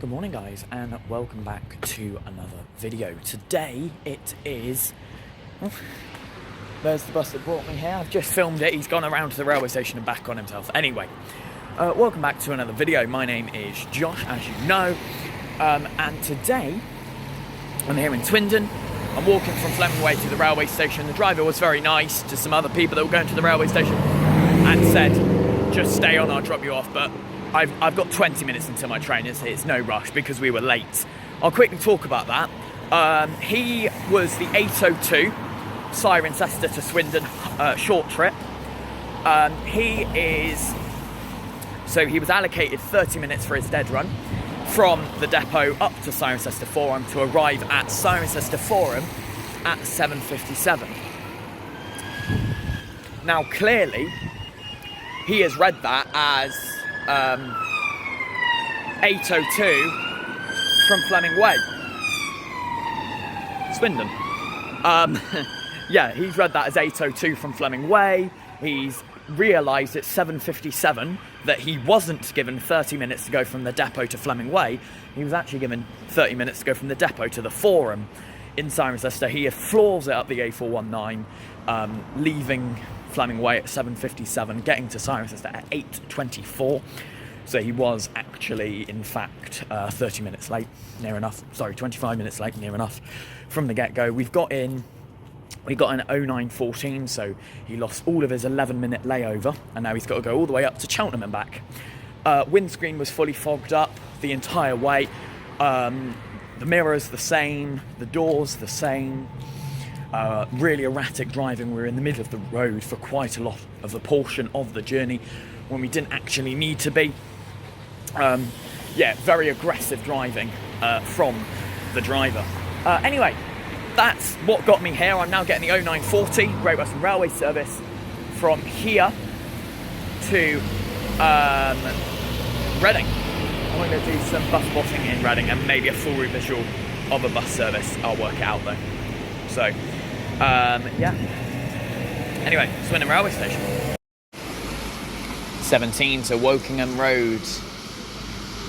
Good morning guys, and welcome back to another video. Today it is... there's the bus that brought me here. I've just filmed it. He's gone around to the railway station and back on himself. Anyway, welcome back to another video. My name is Josh, as you know. And today, I'm here in Swindon. I'm walking from Fleming Way to the railway station. The driver was very nice to some other people that were going to the railway station and said, just stay on, I'll drop you off. But I've got 20 minutes until my train. It's no rush because we were late. I'll quickly talk about that. He was the 8:02 Cirencester to Swindon short trip. He was allocated 30 minutes for his dead run from the depot up to Cirencester Forum to arrive at Cirencester Forum at 7:57. Now clearly he has read that as 8:02 from Fleming Way, Swindon. Yeah, he's read that as 8:02 from Fleming Way. He's realised at 7:57 that he wasn't given 30 minutes to go from the depot to Fleming Way. He was actually given 30 minutes to go from the depot to the Forum in Cirencester. He floors it up the A419, leaving Fleming Way at 7:57, getting to Cirencester at 8:24. So he was actually, in fact, 30 minutes late, near enough. Sorry, 25 minutes late, near enough, from the get-go. We got in at 09:14, so he lost all of his 11-minute layover, and now he's got to go all the way up to Cheltenham and back. Windscreen was fully fogged up the entire way. The mirrors the same, the doors the same. Really erratic driving. We were in the middle of the road for quite a lot of the portion of the journey when we didn't actually need to be. Yeah, very aggressive driving from the driver. Anyway, that's what got me here. I'm now getting the 0940 Great Western Railway service from here to Reading. I'm going to go do some bus spotting in Reading and maybe a full route visual of a bus service. I'll work it out though. So, yeah. Anyway, Swindon Railway Station. 17 to Wokingham Road,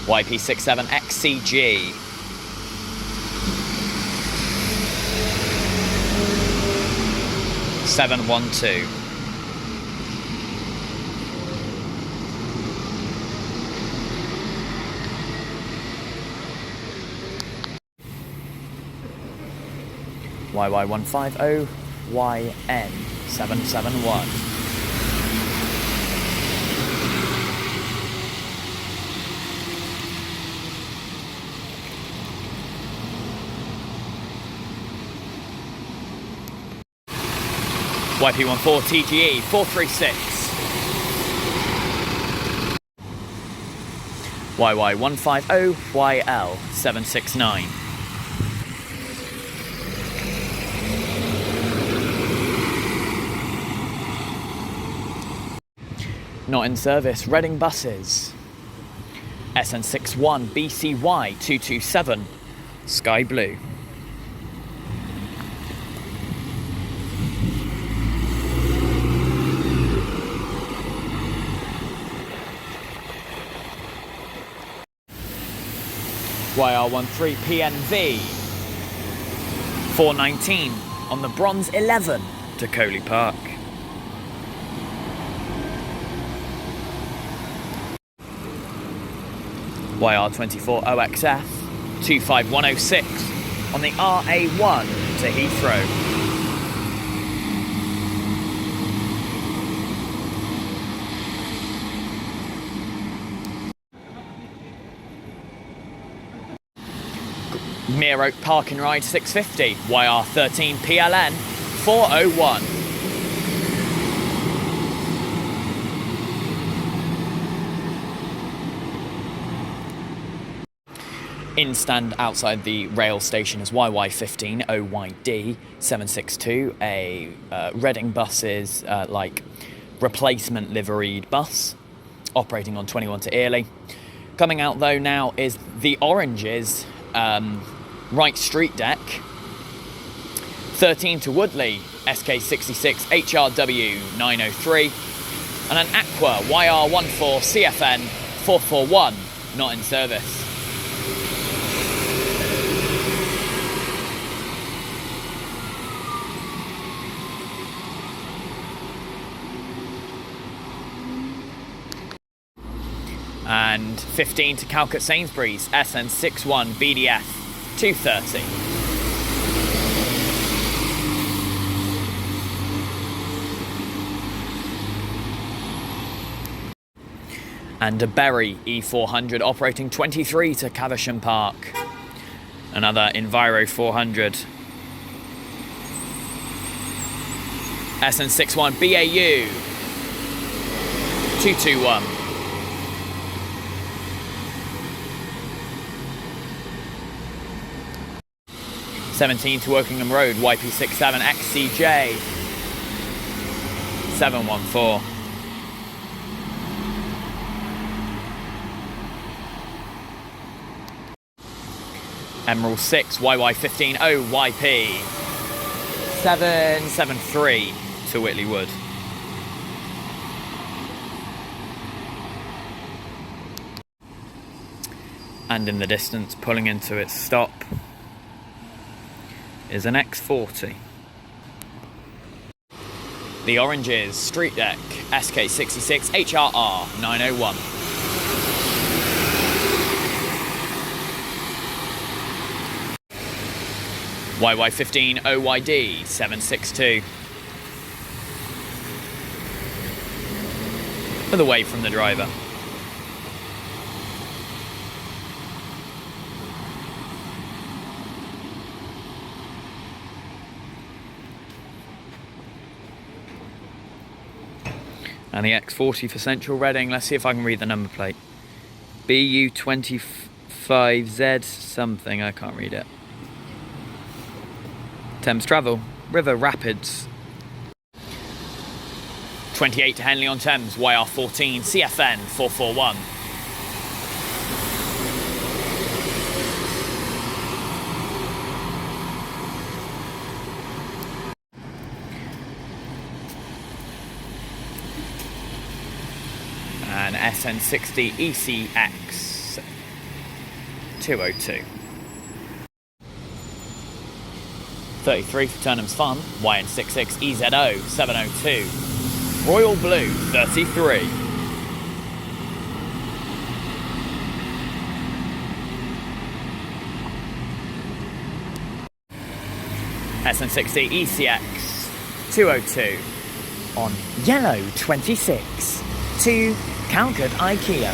YP67 XCG. (712). YY150 YN771. YP14 TGE 436. YY150 YL 769. Not in service, Reading buses. SN61 BCY 227 Sky Blue. YR13 PNV 419 on the Bronze 11 to Coley Park. YR24 OXF 25106 on the RA1 to Heathrow. Mere Oak Park and Ride 650 YR13 PLN 401. In stand outside the rail station is YY15 OYD 762, a Reading buses like replacement liveried bus operating on 21 to Earley. Coming out though now is the Oranges right street deck 13 to Woodley SK66 HRW 903 and an Aqua YR14 CFN 441 not in service. And 15 to Calcut Sainsbury's, SN61 BDF 230. And a Berry E400 operating 23 to Caversham Park. Another Enviro 400. SN61 BAU 221. '17 to Wokingham Road, YP67 XCJ 714. Emerald 6 YY15 OYP 773 to Whitley Wood. And in the distance, pulling into its stop, is an X40. The Oranges Street Deck SK66 HRR 901. YY15 OYD 762. For the way from the driver. And the X40 for Central Reading. Let's see if I can read the number plate. BU25Z something, I can't read it. Thames Travel, River Rapids. 28 to Henley on Thames, YR14 CFN 441. And SN60 ECX 202. 33 for Turnham's Fun, YN66 EZO 702. Royal Blue 33. SN60 ECX 202 on Yellow 26 to Calcut IKEA.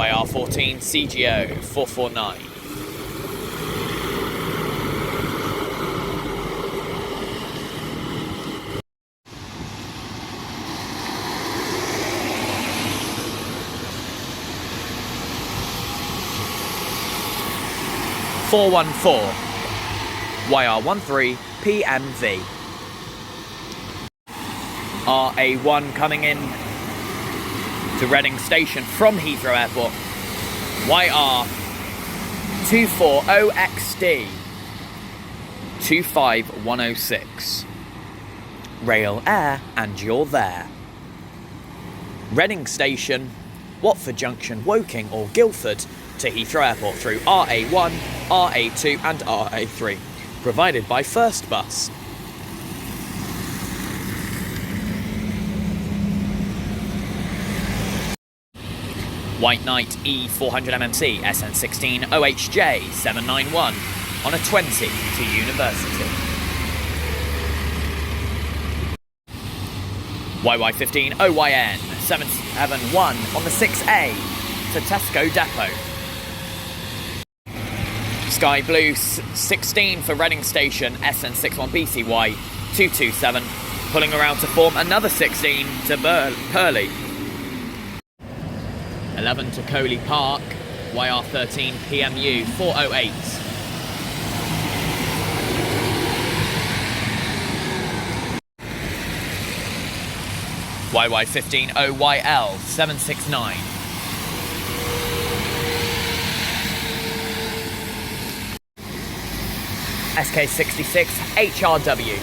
YR14 CGO 449. YR13 PMV. RA1 coming in to Reading Station from Heathrow Airport. YR240XD 25106. Rail Air, and you're there. Reading Station, Watford Junction, Woking or Guildford to Heathrow Airport through RA1, RA2 and RA3, provided by First Bus. White Knight E400MMC SN16 OHJ 791 on a 20 to University. YY15 OYN 771 on the 6A to Tesco Depot. Sky Blue 16 for Reading Station SN61 BCY 227, pulling around to form another 16 to Purley. 11 to Coley Park, YR13 PMU 408. YY15 OYL 769. SK66 HRW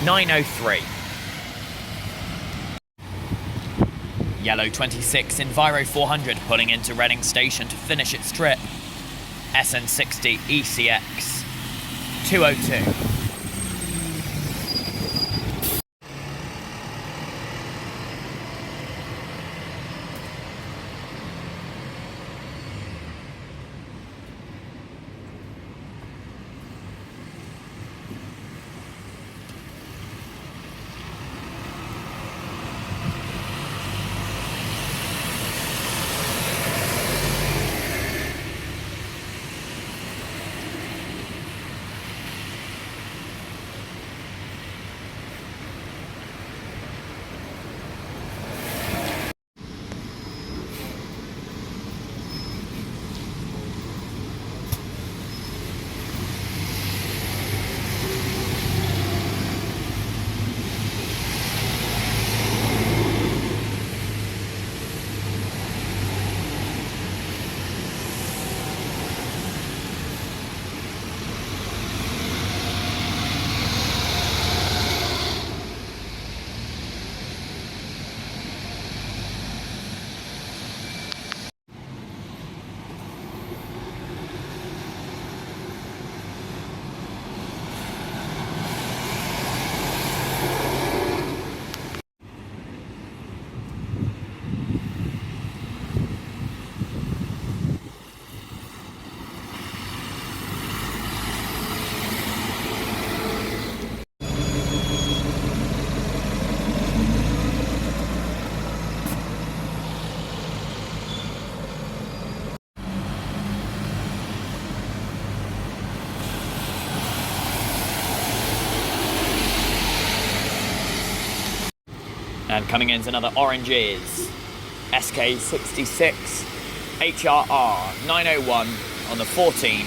903. Yellow 26 Enviro 400 pulling into Reading Station to finish its trip. SN60 ECX 202. And coming in is another oranges. SK66 HRR 901 on the 14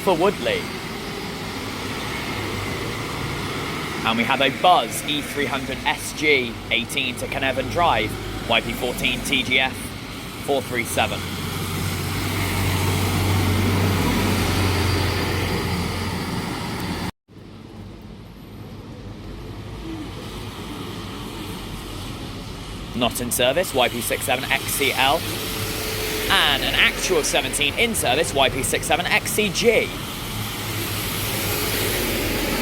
for Woodley. And we have a Buzz E300 SG 18 to Carnarvon Drive, YP14 TGF 437. Not in service, YP67XCL. And an actual 17 in service, YP67XCG.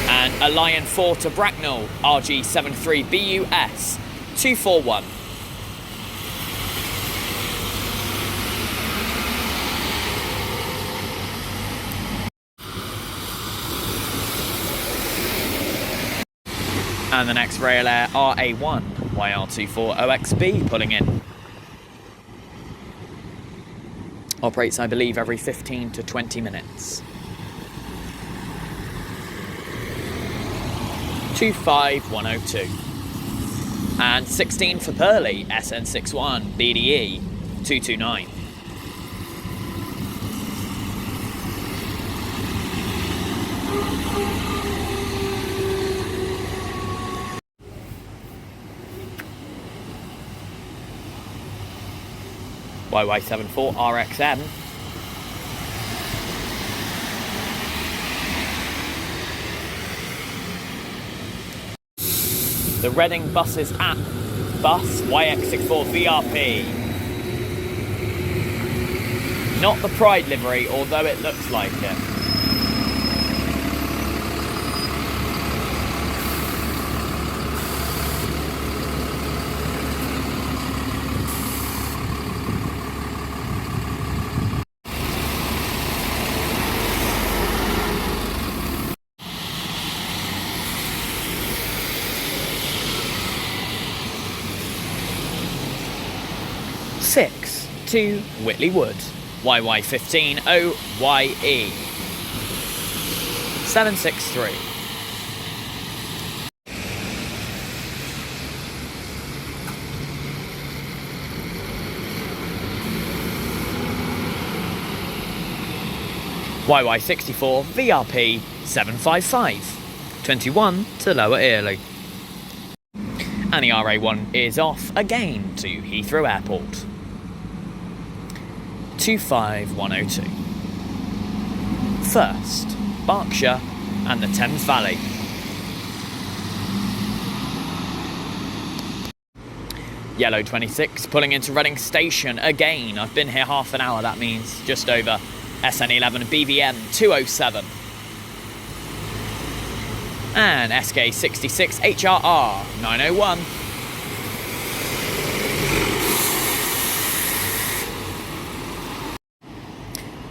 And a Lion 4 to Bracknell, RG73BUS 241. And the next Rail Air RA1 YR24OXB pulling in. Operates, I believe, every 15 to 20 minutes. 25102. And 16 for Pearly, SN61, BDE 229. YY74 RXM. The Reading Buses app, bus YX64 VRP. Not the Pride livery, although it looks like it. Six to Whitley Wood, YY15 OYE 763. YY64 VRP 755, 21 to Lower Early. And the RA1 is off again to Heathrow Airport. 25102. First, Berkshire and the Thames Valley. Yellow 26 pulling into Reading Station again. I've been here half an hour, that means just over. SN11 BVM 207. And SK66 HRR 901.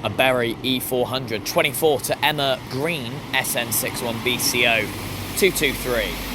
A Berry E400 24 to Emma Green SN61 BCO 223.